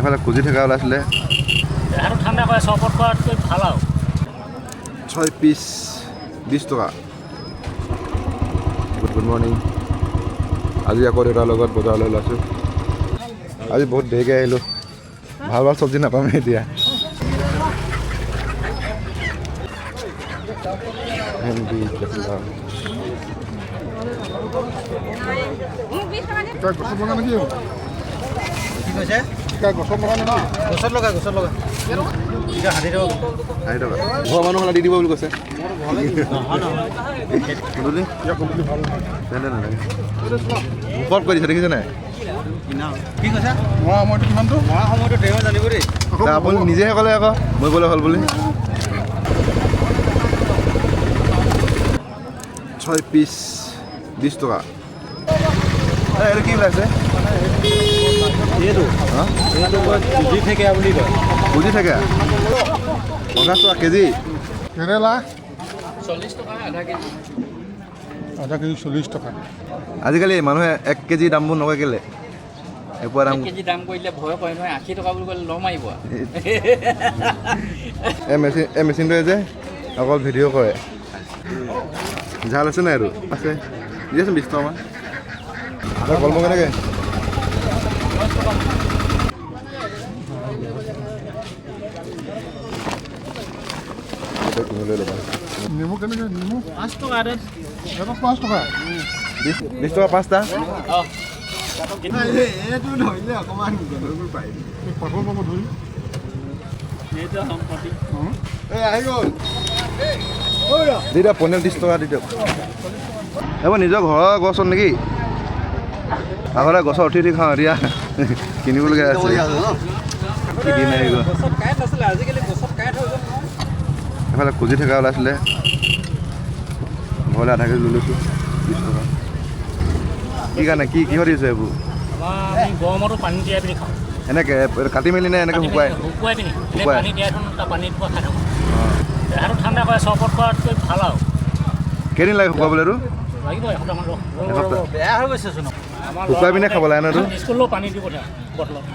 এফালে খুজি থকা ওলাইছিলে আৰু ঠাণ্ডা কৰে চপত খোৱাতকৈ ভাল আৰু 6 পিচ 20 টকা। Good morning. আজি আকৌ দেউতাৰ লগত বজাৰলৈ ওলাইছোঁ। আজি বহুত দেৰিকৈ আহিলোঁ, ভাল ভাল চব্জি নাপামেই এতিয়া। ভেন্দি জাতিলাও ঘৰৰ মানুহ হ'লে দি দিব বুলি কৈছে। ওপৰত কৈ দিছে দেখিছে নাই? কি কৈছে? সময়টো কিমানটো? সময়টো তেওঁ জানিব দেই। আপুনি নিজেহে ক'লে আকৌ মই ক'লে হ'ল বুলি। 6 পিচ 20 টকা। এইটো কি ওলাইছে? বুজি থাকে বুলি কয়। বুজি থাকে 50 টকা কেজি। কেৰেলা 40 টকা আধা কেজি। আধা কেজি 40 টকা। আজিকালি মানুহে 1 কেজি দামবোৰ নকয় কেলে? এপোৱা দাম কেজি দাম কৰিলে ভয় কৰে নহয়, 80 টকা বুলি ক'লে ল মাৰিব। এই মেচিনটোৱে যে অকল ভিডিঅ' কৰে। জাল আছে নাই আৰু? আছে দিয়াচোন 20 টকামান। কলমৌ কেনেকৈ? কিনিলৈ ল'বা। নেমু কেনেকৈ? নেমু 5 টকা আধা। এটা 5 টকা। 20 টকা 5টা। এইটো ধৰিলে অকণমান ধৰিব পাৰিম। পাতল পাব ধৰি। এইটো সম্পত্তি। এই আহি গ'ল। দি দিয়ক পনীৰ 30 টকা দি দিয়ক। এইবোৰ নিজৰ ঘৰৰ গছত নেকি? আগতে গছত উঠি খাওঁ, এতিয়া কিনিবলগীয়া আছে। কিনি নাই গ'ল। গছত কাৰেণ্ট নাছিলে, আজিকালি গছত কাৰেণ্ট হৈ গ'ল। এফালে খুজি থকা ওলাইছিলে, ঘৰলৈ আধা কেজি লৈ লৈছোঁ 20 টকা। কি কাৰণে কিহত দিছে এইবোৰ? আমি গৰমতো পানী তিয়াই পিনি খাওঁ। এনেকৈ কাটি মেলি নে এনেকৈ শুকুৱাই? শুকুৱাই পিনি শুকুৱাই। পানী তিয়াই থওঁ, তাৰ পানীত খাই থাকোঁ। আৰু ঠাণ্ডা কৰে চপত খোৱাতকৈ ভাল আৰু কেইদিন লাগে শুকুৱাবলৈ এইটো? লাগিব এসপ্তাহমান। এসপ্তাহ বেয়া হৈ গৈছেচোন। শুকুৱাই পিনে খাব লাগে ন এইটো? স্কুললৈও পানী দি পঠিয়াওঁ বটলত।